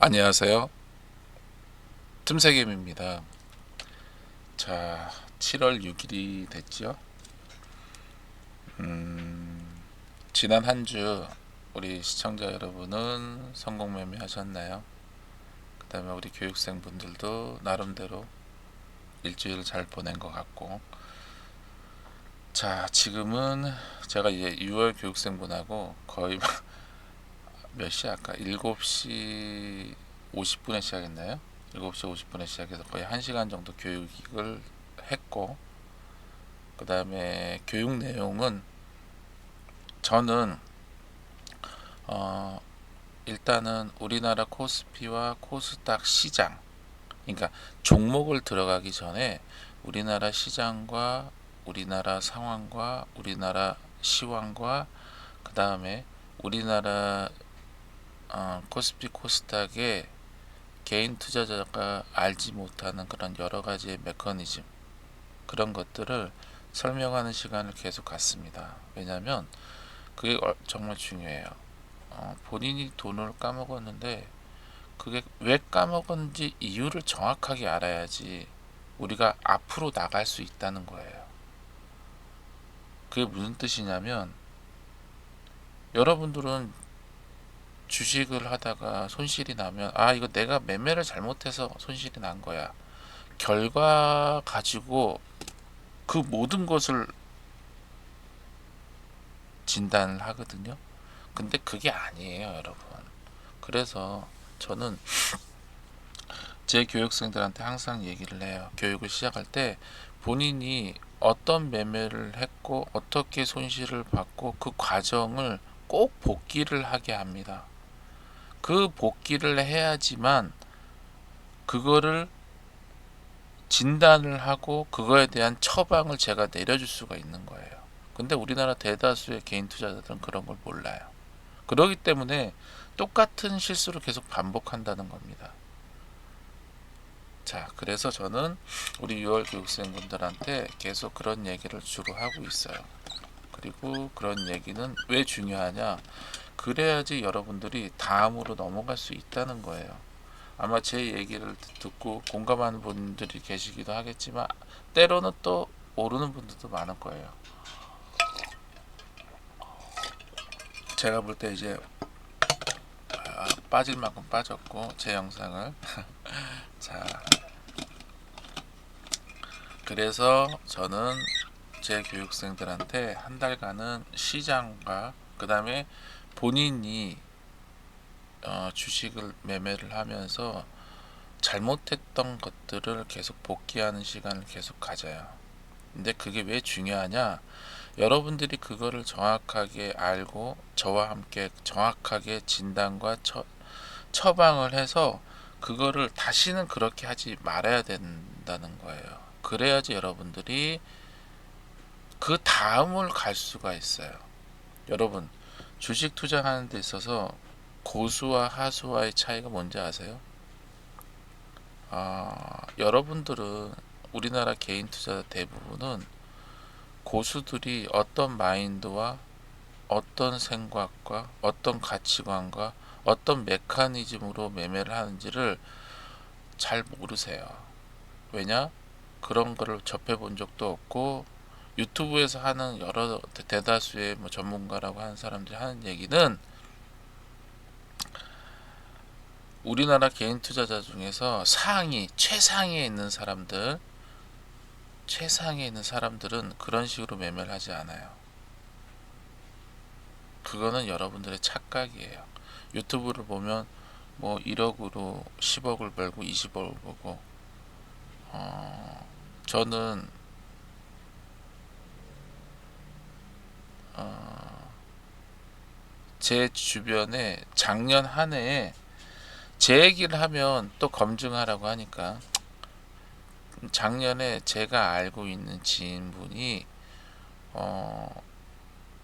안녕하세요. 틈새김입니다. 자, 7월 6일이 됐죠. 지난 한 주 우리 시청자 여러분은 성공매매 하셨나요? 그 다음에 우리 교육생분들도 나름대로 일주일을 잘 보낸 것 같고, 자, 지금은 제가 이제 6월 교육생분하고 거의 몇 시 아까 7시 50분에 시작했나요? 7시 50분에 시작해서 거의 1시간 정도 교육을 했고, 그 다음에 교육 내용은 저는 어, 일단은 우리나라 코스피와 코스닥 시장, 그러니까 종목을 들어가기 전에 우리나라 시장과 우리나라 상황과 우리나라 시황과 그 다음에 우리나라 코스피 코스닥의 개인 투자자가 알지 못하는 그런 여러 가지의 메커니즘, 그런 것들을 설명하는 시간을 계속 갖습니다. 왜냐하면 그게 정말 중요해요. 본인이 돈을 까먹었는데 그게 왜 까먹었는지 이유를 정확하게 알아야지 우리가 앞으로 나갈 수 있다는 거예요. 그게 무슨 뜻이냐면, 여러분들은 주식을 하다가 손실이 나면 이거 내가 매매를 잘못해서 손실이 난 거야, 결과 가지고 그 모든 것을 진단을 하거든요. 근데 그게 아니에요, 여러분. 그래서 저는 제 교육생들한테 항상 얘기를 해요. 교육을 시작할 때 본인이 어떤 매매를 했고 어떻게 손실을 받고 그 과정을 꼭 복기를 하게 합니다. 그 복기를 해야지만 그거를 진단을 하고 그거에 대한 처방을 제가 내려줄 수가 있는 거예요. 근데 우리나라 대다수의 개인 투자자들은 그런 걸 몰라요. 그렇기 때문에 똑같은 실수를 계속 반복한다는 겁니다. 자, 그래서 저는 우리 6월 교육생분들한테 계속 그런 얘기를 주로 하고 있어요. 그리고 그런 얘기는 왜 중요하냐? 그래야지 여러분들이 다음으로 넘어갈 수 있다는 거예요. 아마 제 얘기를 듣고 공감하는 분들이 계시기도 하겠지만, 때로는 또 모르는 분들도 많을 거예요. 제가 볼 때 이제 빠질 만큼 빠졌고, 제 영상을 자, 그래서 저는 제 교육생들한테 한 달간은 시장과 그 다음에 본인이 주식을 매매를 하면서 잘못했던 것들을 계속 복귀하는 시간을 계속 가져요. 근데 그게 왜 중요하냐? 여러분들이 그거를 정확하게 알고 저와 함께 정확하게 진단과 처방을 해서 그거를 다시는 그렇게 하지 말아야 된다는 거예요. 그래야지 여러분들이 그 다음을 갈 수가 있어요. 여러분, 주식 투자하는 데 있어서 고수와 하수와의 차이가 뭔지 아세요? 여러분들은, 우리나라 개인 투자자 대부분은 고수들이 어떤 마인드와 어떤 생각과 어떤 가치관과 어떤 메커니즘으로 매매를 하는지를 잘 모르세요. 왜냐? 그런 거를 접해본 적도 없고, 유튜브에서 하는 여러 대다수의 전문가라고 하는 사람들이 하는 얘기는, 우리나라 개인 투자자 중에서 최상위에 있는 사람들은 그런 식으로 매매를 하지 않아요. 그거는 여러분들의 착각이에요. 유튜브를 보면 1억으로 10억을 벌고 20억을 벌고, 저는 제 주변에 작년 한 해에 제 얘기를 하면 또 검증하라고 하니까, 작년에 제가 알고 있는 지인분이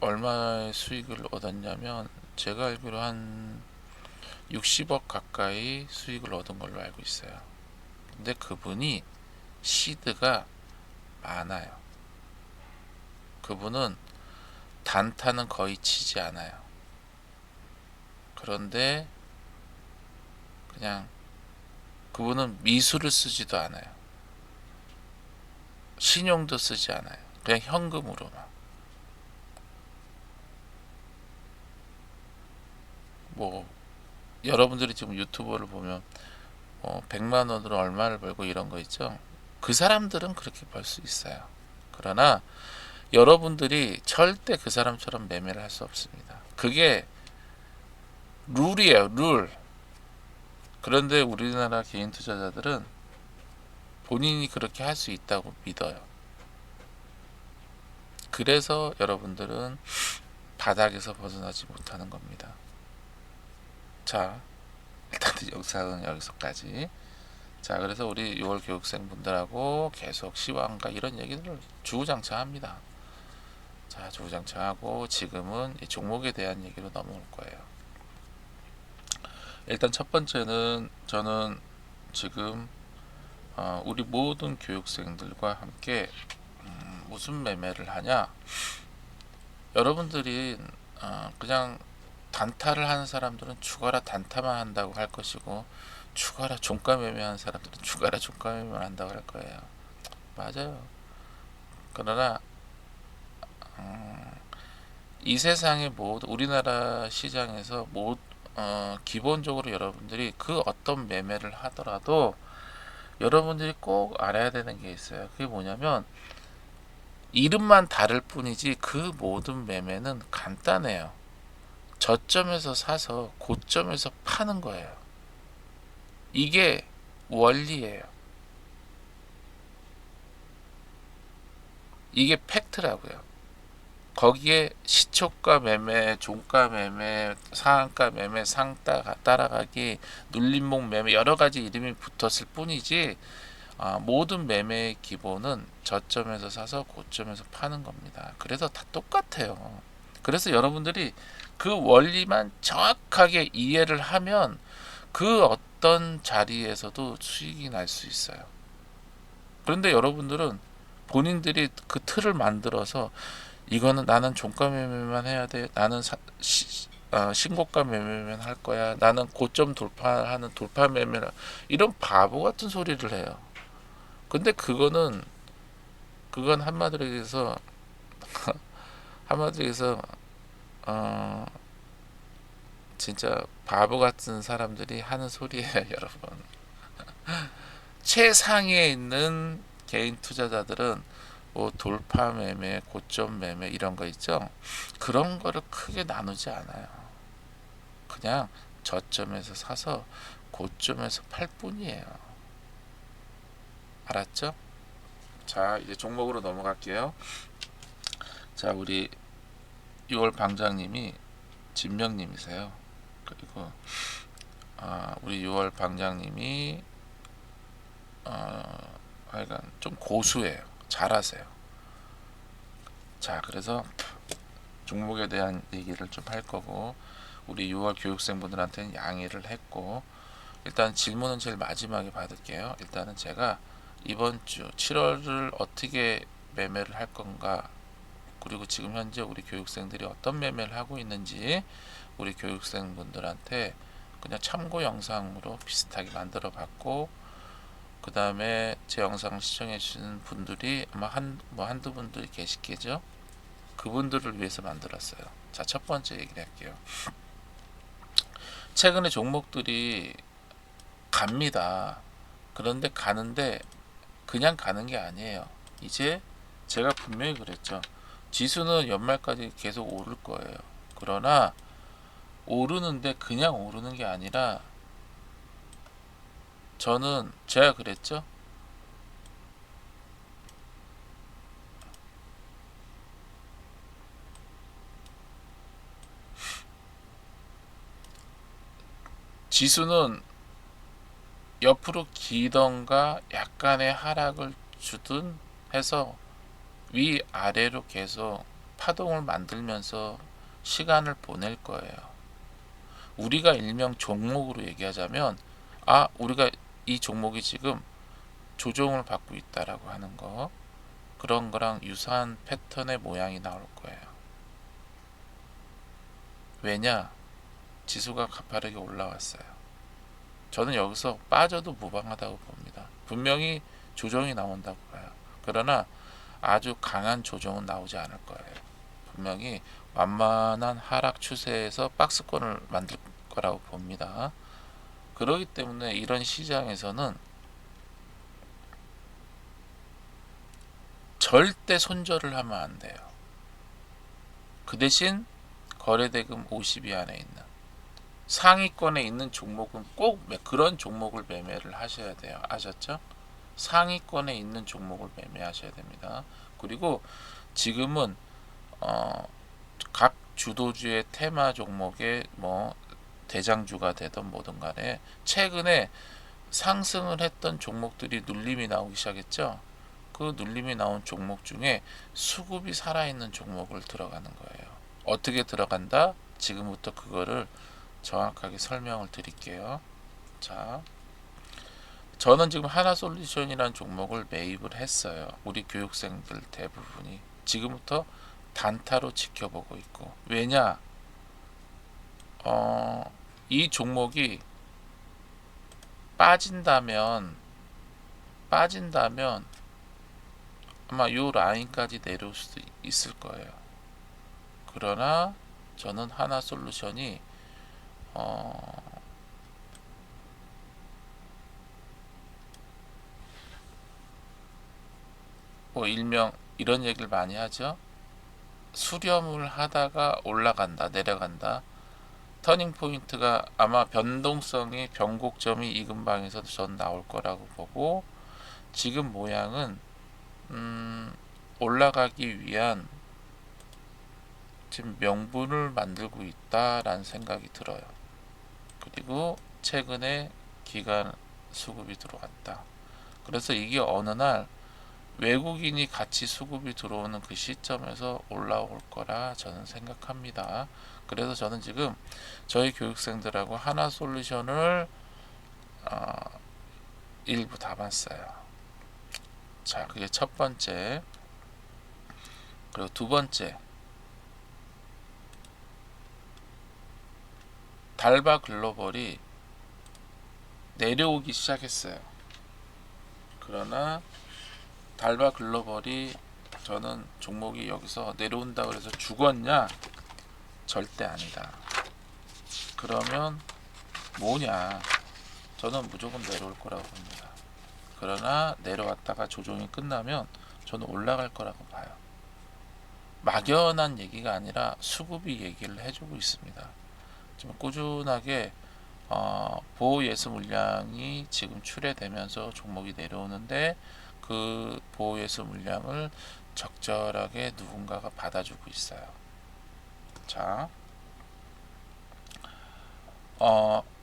얼마의 수익을 얻었냐면, 제가 알기로 한 60억 가까이 수익을 얻은 걸로 알고 있어요. 근데 그분이 시드가 많아요. 그분은 단타는 거의 치지 않아요. 그런데 그냥 그분은 미수를 쓰지도 않아요. 신용도 쓰지 않아요. 그냥 현금으로만. 뭐 여러분들이 지금 유튜버를 보면 100만 원으로 얼마를 벌고 이런 거 있죠. 그 사람들은 그렇게 벌 수 있어요. 그러나 여러분들이 절대 그 사람처럼 매매를 할 수 없습니다. 그게 룰이에요, 룰. 그런데 우리나라 개인 투자자들은 본인이 그렇게 할 수 있다고 믿어요. 그래서 여러분들은 바닥에서 벗어나지 못하는 겁니다. 자, 일단 영상은 여기서까지. 자, 그래서 우리 6월 교육생 분들하고 계속 시황과 이런 얘기들을 주구장창합니다. 자, 주구장창하고 지금은 이 종목에 대한 얘기로 넘어올 거예요. 일단 첫 번째는 저는 지금 우리 모든 교육생들과 함께 무슨 매매를 하냐? 여러분들이 그냥 단타를 하는 사람들은 죽어라 단타만 한다고 할 것이고, 죽어라 종가 매매하는 사람들은 죽어라 종가 매매만 한다고 할 거예요. 맞아요. 그러나 이 세상의 모든 우리나라 시장에서 기본적으로 여러분들이 그 어떤 매매를 하더라도 여러분들이 꼭 알아야 되는 게 있어요. 그게 뭐냐면 이름만 다를 뿐이지 그 모든 매매는 간단해요. 저점에서 사서 고점에서 파는 거예요. 이게 원리예요. 이게 팩트라고요. 거기에 시초가 매매, 종가 매매, 상한가 매매, 상따 따라가기, 눌림목 매매 여러 가지 이름이 붙었을 뿐이지 모든 매매의 기본은 저점에서 사서 고점에서 파는 겁니다. 그래서 다 똑같아요. 그래서 여러분들이 그 원리만 정확하게 이해를 하면 그 어떤 자리에서도 수익이 날 수 있어요. 그런데 여러분들은 본인들이 그 틀을 만들어서 이거는 나는 종가 매매만 해야 돼. 나는 신고가 매매만 할 거야. 나는 고점 돌파하는 돌파 매매라. 이런 바보 같은 소리를 해요. 근데 그건 한마디로 해서 진짜 바보 같은 사람들이 하는 소리예요, 여러분. 최상위에 있는 개인 투자자들은 뭐 돌파 매매, 고점 매매 이런 거 있죠. 그런 거를 크게 나누지 않아요. 그냥 저점에서 사서 고점에서 팔 뿐이에요. 알았죠? 자, 이제 종목으로 넘어갈게요. 자, 우리 6월 방장님이 진명님이세요. 그리고 우리 6월 방장님이 하여간 좀 고수예요. 잘하세요. 자, 그래서 종목에 대한 얘기를 좀 할 거고, 우리 6월 교육생분들한테는 양해를 했고, 일단 질문은 제일 마지막에 받을게요. 일단은 제가 이번 주 7월을 어떻게 매매를 할 건가, 그리고 지금 현재 우리 교육생들이 어떤 매매를 하고 있는지 우리 교육생분들한테 그냥 참고 영상으로 비슷하게 만들어 봤고, 그 다음에 제 영상을 시청해 주시는 분들이 아마 한두 분들이 계시겠죠. 그분들을 위해서 만들었어요. 자, 첫 번째 얘기를 할게요. 최근에 종목들이 갑니다. 그런데 가는데 그냥 가는 게 아니에요. 이제 제가 분명히 그랬죠. 지수는 연말까지 계속 오를 거예요. 그러나 오르는데 그냥 오르는 게 아니라, 저는 제가 그랬죠. 지수는 옆으로 기던가 약간의 하락을 주든 해서 위아래로 계속 파동을 만들면서 시간을 보낼 거예요. 우리가 일명 종목으로 얘기하자면 우리가 이 종목이 지금 조정을 받고 있다라고 하는 거, 그런 거랑 유사한 패턴의 모양이 나올 거예요. 왜냐? 지수가 가파르게 올라왔어요. 저는 여기서 빠져도 무방하다고 봅니다. 분명히 조정이 나온다고 봐요. 그러나 아주 강한 조정은 나오지 않을 거예요. 분명히 완만한 하락 추세에서 박스권을 만들 거라고 봅니다. 그렇기 때문에 이런 시장에서는 절대 손절을 하면 안 돼요. 그 대신 거래대금 50위 안에 있는 상위권에 있는 종목은 꼭 그런 종목을 매매를 하셔야 돼요. 아셨죠? 상위권에 있는 종목을 매매하셔야 됩니다. 그리고 지금은 각 주도주의 테마 종목의 뭐 대장주가 되던 뭐든 간에 최근에 상승을 했던 종목들이 눌림이 나오기 시작했죠. 그 눌림이 나온 종목 중에 수급이 살아있는 종목을 들어가는 거예요. 어떻게 들어간다? 지금부터 그거를 정확하게 설명을 드릴게요. 자, 저는 지금 하나솔루션이라는 종목을 매입을 했어요. 우리 교육생들 대부분이 지금부터 단타로 지켜보고 있고, 왜냐? 이 종목이 빠진다면 아마 요 라인까지 내려올 수도 있을 거예요. 그러나 저는 하나솔루션이 뭐 일명 이런 얘기를 많이 하죠. 수렴을 하다가 올라간다, 내려간다. 터닝 포인트가 아마 변동성이 변곡점이 이 근방에서 전 나올 거라고 보고, 지금 모양은 올라가기 위한 지금 명분을 만들고 있다라는 생각이 들어요. 그리고 최근에 기관 수급이 들어왔다. 그래서 이게 어느 날 외국인이 같이 수급이 들어오는 그 시점에서 올라올 거라 저는 생각합니다. 그래서 저는 지금 저희 교육생들하고 하나솔루션을 일부 담았어요. 자, 그게 첫 번째. 그리고 두 번째, 달바 글로벌이 내려오기 시작했어요. 그러나 달바 글로벌이 저는 종목이 여기서 내려온다 그래서 죽었냐? 절대 아니다. 그러면 뭐냐? 저는 무조건 내려올 거라고 봅니다. 그러나 내려왔다가 조정이 끝나면 저는 올라갈 거라고 봐요. 막연한 얘기가 아니라 수급이 얘기를 해주고 있습니다. 지금 꾸준하게 보호 예수 물량이 지금 출회되면서 종목이 내려오는데, 그 보호 예수 물량을 적절하게 누군가가 받아주고 있어요. 자,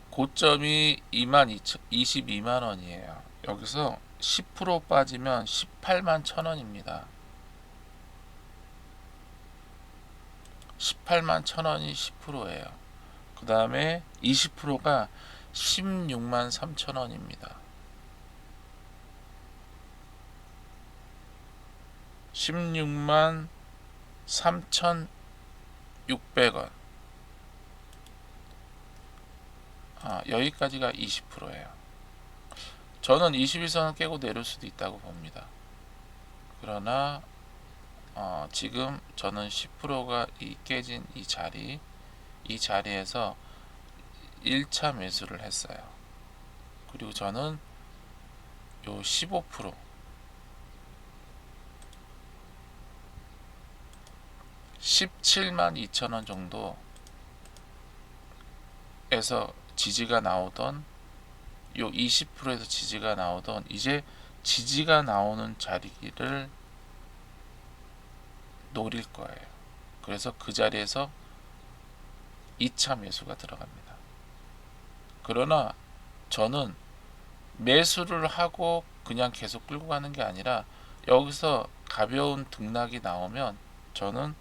고점이 22만 원이에요. 여기서 10% 빠지면 18만 1,000원입니다. 18만 1,000원이 10%예요. 그 다음에 20%가 16만 3,000원입니다. 16만 3,600원. 여기까지가 20%예요. 저는 21선을 깨고 내릴 수도 있다고 봅니다. 그러나 지금 저는 10%가 깨진 이 자리에서 1차 매수를 했어요. 그리고 저는 요 15% 17만 2천원 정도에서 지지가 나오던, 요 20%에서 지지가 나오던, 이제 지지가 나오는 자리를 노릴 거예요. 그래서 그 자리에서 2차 매수가 들어갑니다. 그러나 저는 매수를 하고 그냥 계속 끌고 가는 게 아니라, 여기서 가벼운 등락이 나오면 저는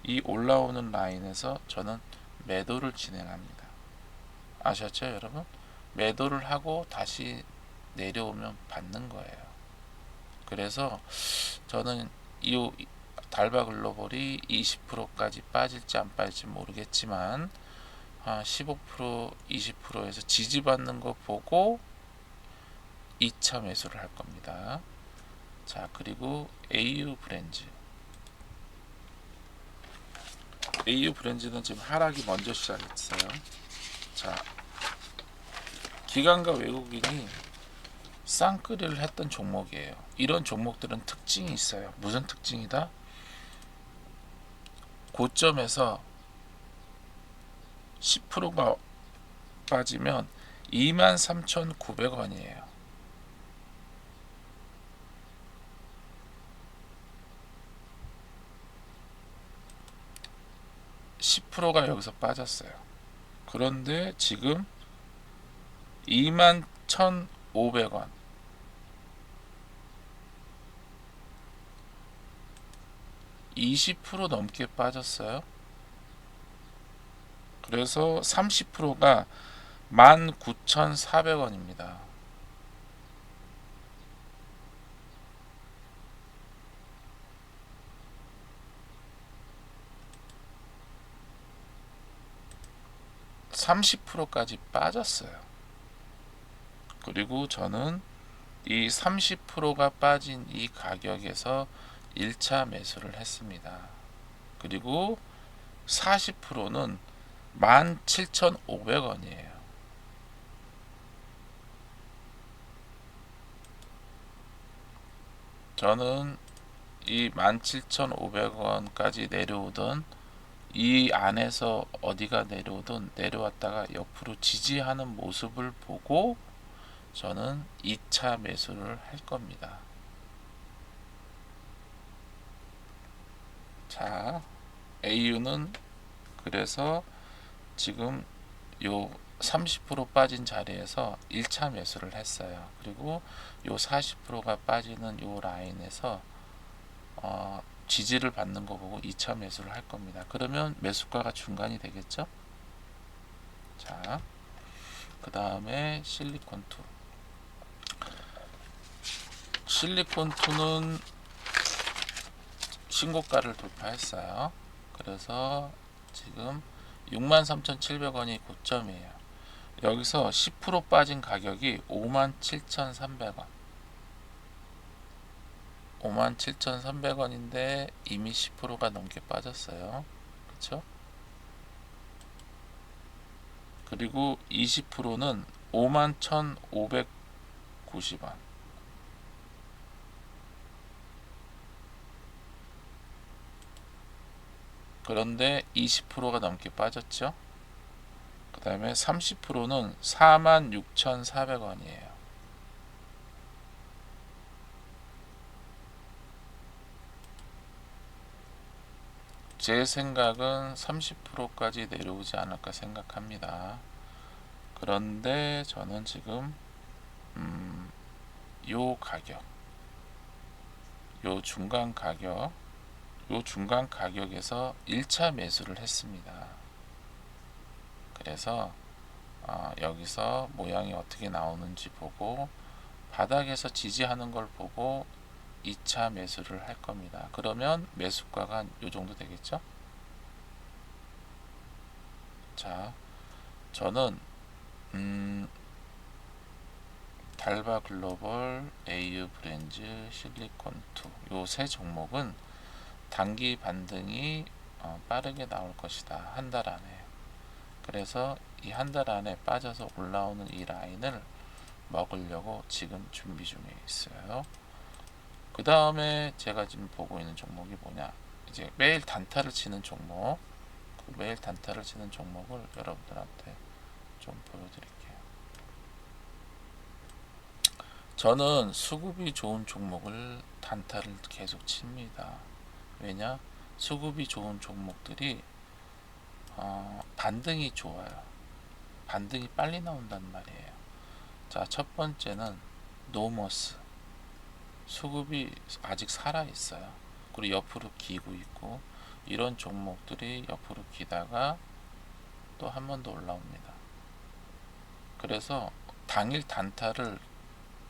이 올라오는 라인에서 저는 매도를 진행합니다. 아셨죠, 여러분? 매도를 하고 다시 내려오면 받는 거예요. 그래서 저는 이 달바 글로벌이 20%까지 빠질지 안 빠질지 모르겠지만 15% 20%에서 지지받는 거 보고 2차 매수를 할 겁니다. 자, 그리고 AU 브랜즈는 지금 하락이 먼저 시작했어요. 자, 기관과 외국인이 쌍끌이를 했던 종목이에요. 이런 종목들은 특징이 있어요. 무슨 특징이다? 고점에서 10%가 빠지면 23,900원이에요. (10%가) 여기서 빠졌어요. 그런데 지금 21,500원, 20% 넘게 빠졌어요. 그래서 30%가 19,400원입니다. (30%까지) 빠졌어요. 그리고 저는 이 30%가 빠진 이 가격에서 1차 매수를 했습니다. 그리고 40%는 17,500원이에요. 저는 이 17,500원까지 내려오던 이 안에서 어디가 내려오든 내려왔다가 옆으로 지지하는 모습을 보고 저는 2차 매수를 할 겁니다. 자, AU는 그래서 지금 요 30% 빠진 자리에서 1차 매수를 했어요. 그리고 요 40%가 빠지는 요 라인에서 지지를 받는 거 보고 2차 매수를 할 겁니다. 그러면 매수가가 중간이 되겠죠? 자, 그 다음에 실리콘2. 실리콘2는 신고가를 돌파했어요. 그래서 지금 63,700원이 고점이에요. 여기서 10% 빠진 가격이 57,300원. 57,300원인데 이미 10%가 넘게 빠졌어요. 그쵸? 그리고 20%는 51,590원. 그런데 20%가 넘게 빠졌죠. 그 다음에 30%는 46,400원이에요. 제 생각은 30%까지 내려오지 않을까 생각합니다. 그런데 저는 지금 요 가격, 요 중간 가격에서 1차 매수를 했습니다. 그래서 여기서 모양이 어떻게 나오는지 보고 바닥에서 지지하는 걸 보고 2차 매수를 할 겁니다. 그러면 매수가가 요 정도 되겠죠? 자, 저는 달바 글로벌, AU 브랜즈, 실리콘2 요 세 종목은 단기 반등이 빠르게 나올 것이다. 한 달 안에. 그래서 이 한 달 안에 빠져서 올라오는 이 라인을 먹으려고 지금 준비 중에 있어요. 그 다음에 제가 지금 보고 있는 종목이 뭐냐, 이제 매일 단타를 치는 종목, 매일 단타를 치는 종목을 여러분들한테 좀 보여드릴게요. 저는 수급이 좋은 종목을 단타를 계속 칩니다. 왜냐? 수급이 좋은 종목들이 반등이 좋아요. 반등이 빨리 나온단 말이에요. 자, 첫 번째는 노머스. 수급이 아직 살아있어요. 그리고 옆으로 기고 있고, 이런 종목들이 옆으로 기다가 또 한 번 더 올라옵니다. 그래서 당일 단타를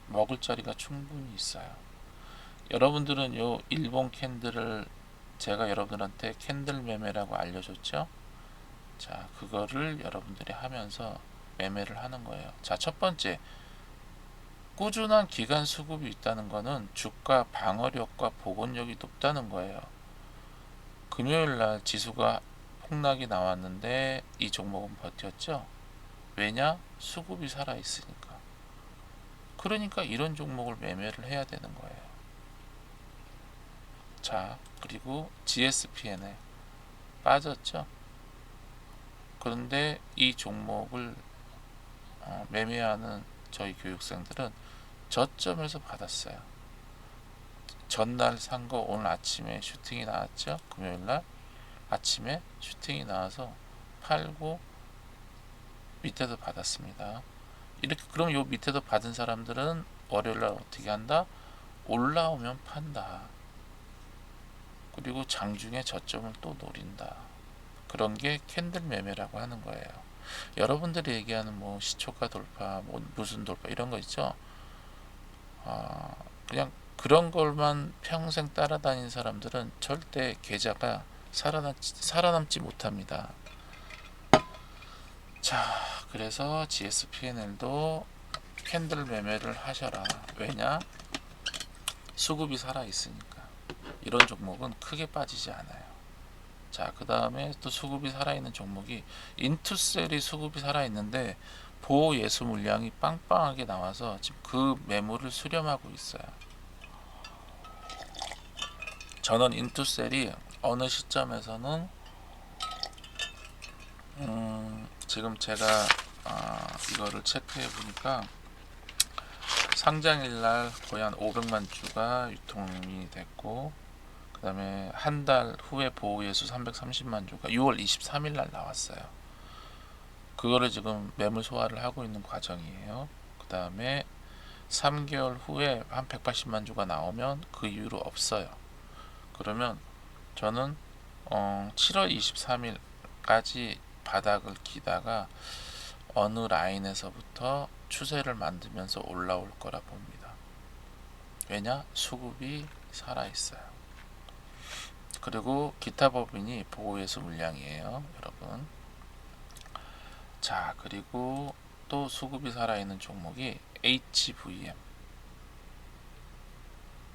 먹을 자리가 충분히 있어요. 여러분들은 요 일본 캔들을 제가 여러분들한테 캔들 매매라고 알려줬죠? 자, 그거를 여러분들이 하면서 매매를 하는 거예요. 자, 첫 번째, 꾸준한 기간 수급이 있다는 거는 주가 방어력과 복원력이 높다는 거예요. 금요일 날 지수가 폭락이 나왔는데 이 종목은 버텼죠. 왜냐? 수급이 살아 있으니까. 그러니까 이런 종목을 매매를 해야 되는 거예요. 자, 그리고 GSPN에 빠졌죠. 그런데 이 종목을 매매하는 저희 교육생들은 저점에서 받았어요. 전날 산 거 오늘 아침에 슈팅이 나왔죠. 금요일날 아침에 슈팅이 나와서 팔고 밑에도 받았습니다. 이렇게 그럼 요 밑에도 받은 사람들은 월요일날 어떻게 한다? 올라오면 판다. 그리고 장중에 저점을 또 노린다. 그런 게 캔들 매매라고 하는 거예요. 여러분들이 얘기하는 뭐 시초가 돌파, 뭐 무슨 돌파 이런 거 있죠. 그냥 그런 걸만 평생 따라다닌 사람들은 절대 계좌가 살아남지 못합니다. 자, 그래서 GSPNL도 캔들 매매를 하셔라. 왜냐? 수급이 살아있으니까. 이런 종목은 크게 빠지지 않아요. 자, 그 다음에 또 수급이 살아있는 종목이 인투셀이 수급이 살아있는데 보호 예수 물량이 빵빵하게 나와서 지금 그 매물을 수렴하고 있어요. 저는 인투셀이 어느 시점에서는 지금 제가 이거를 체크해 보니까 상장일날 거의 한 500만 주가 유통이 됐고, 그 다음에 한 달 후에 보호예수 330만 주가 6월 23일 날 나왔어요. 그거를 지금 매물 소화를 하고 있는 과정이에요. 그 다음에 3개월 후에 한 180만 주가 나오면 그 이후로 없어요. 그러면 저는 7월 23일까지 바닥을 기다가 어느 라인에서부터 추세를 만들면서 올라올 거라 봅니다. 왜냐? 수급이 살아있어요. 그리고 기타 법인이 보호예수 물량이에요, 여러분. 자, 그리고 또 수급이 살아있는 종목이 HVM.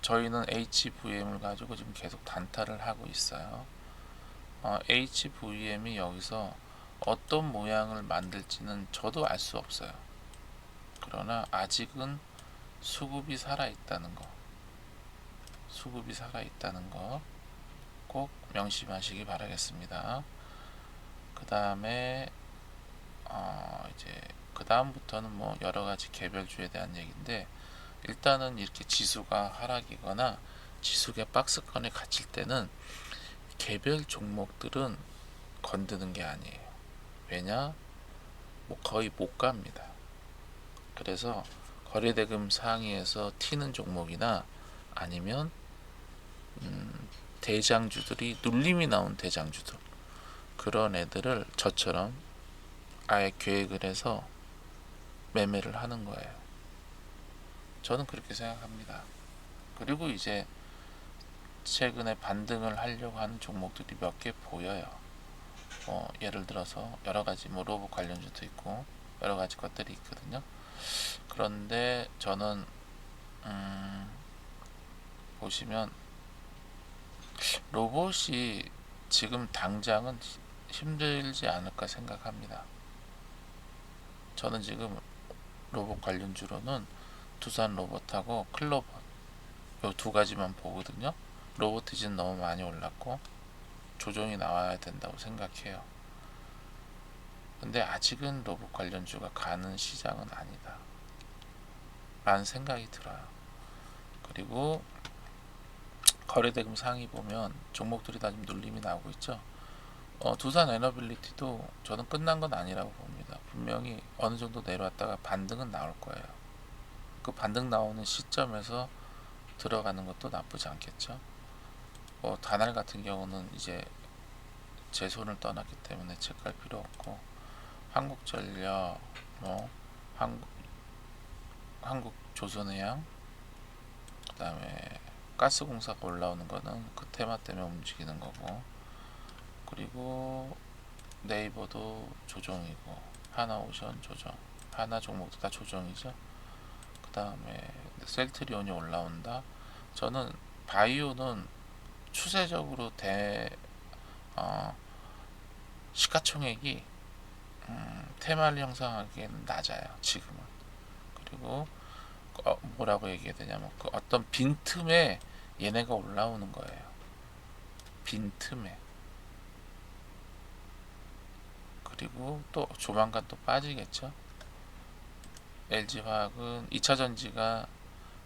저희는 HVM을 가지고 지금 계속 단타를 하고 있어요. HVM이 여기서 어떤 모양을 만들지는 저도 알 수 없어요. 그러나 아직은 수급이 살아있다는 거, 수급이 살아있다는 거 꼭 명심하시기 바라겠습니다. 그 다음에 이제 그 다음부터는 뭐 여러 가지 개별주에 대한 얘기인데, 일단은 이렇게 지수가 하락이거나 지수가 박스권에 갇힐 때는 개별 종목들은 건드는 게 아니에요. 왜냐? 뭐 거의 못 갑니다. 그래서 거래대금 상위에서 튀는 종목이나 아니면 대장주들이 눌림이 나온 대장주들, 그런 애들을 저처럼 아예 계획을 해서 매매를 하는 거예요. 저는 그렇게 생각합니다. 그리고 이제 최근에 반등을 하려고 하는 종목들이 몇 개 보여요. 예를 들어서 여러 가지 뭐 로봇 관련주도 있고 여러 가지 것들이 있거든요. 그런데 저는 보시면 로봇이 지금 당장은 힘들지 않을까 생각합니다. 저는 지금 로봇 관련주로는 두산 로봇하고 클로버 요 두 가지만 보거든요. 로보티즈는 너무 많이 올랐고 조정이 나와야 된다고 생각해요. 근데 아직은 로봇 관련주가 가는 시장은 아니다 라는 생각이 들어요. 그리고 거래대금 상위 보면 종목들이 다 지금 눌림이 나오고 있죠. 두산 에너빌리티도 저는 끝난 건 아니라고 봅니다. 분명히 어느 정도 내려왔다가 반등은 나올 거예요. 그 반등 나오는 시점에서 들어가는 것도 나쁘지 않겠죠. 다날 같은 경우는 이제 제 손을 떠났기 때문에 체크할 필요 없고, 한국전력, 한국조선해양, 그 다음에 가스공사가 올라오는 거는 그 테마 때문에 움직이는 거고, 그리고 네이버도 조정이고 하나오션 조정, 하나 종목도 다 조정이죠. 그 다음에 셀트리온이 올라온다. 저는 바이오는 추세적으로 어, 시가총액이 테마를 형성하기에는 낮아요 지금은. 그리고 뭐라고 얘기해야 되냐면 그 어떤 빈틈에 얘네가 올라오는 거예요. 빈틈에. 그리고 또 조만간 또 빠지겠죠. LG화학은 2차전지가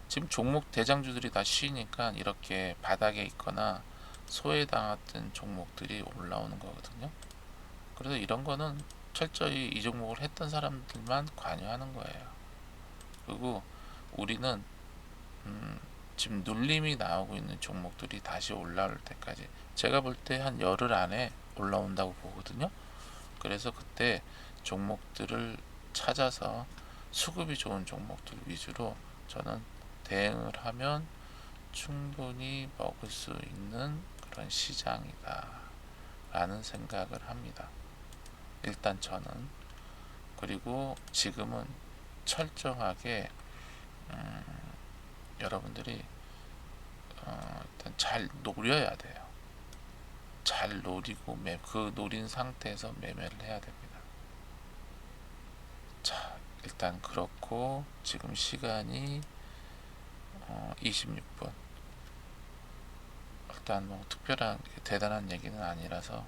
지금 종목 대장주들이 다 쉬니까 이렇게 바닥에 있거나 소외당했던 종목들이 올라오는 거거든요. 그래서 이런 거는 철저히 이 종목을 했던 사람들만 관여하는 거예요. 그리고 우리는 지금 눌림이 나오고 있는 종목들이 다시 올라올 때까지 제가 볼 때 한 열흘 안에 올라온다고 보거든요. 그래서 그때 종목들을 찾아서 수급이 좋은 종목들 위주로 저는 대응을 하면 충분히 먹을 수 있는 그런 시장이다 라는 생각을 합니다. 일단 저는. 그리고 지금은 철저하게 여러분들이 일단 잘 노려야 돼요. 잘 노리고 그 노린 상태에서 매매를 해야 됩니다. 자, 일단 그렇고 지금 시간이 26분. 일단 뭐 특별한 대단한 얘기는 아니라서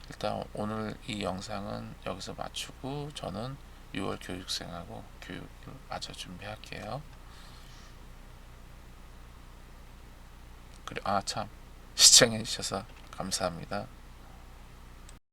일단 오늘 이 영상은 여기서 마치고 저는 6월 교육생하고 교육을 마저 준비할게요. 그리고 참 시청해 주셔서 감사합니다.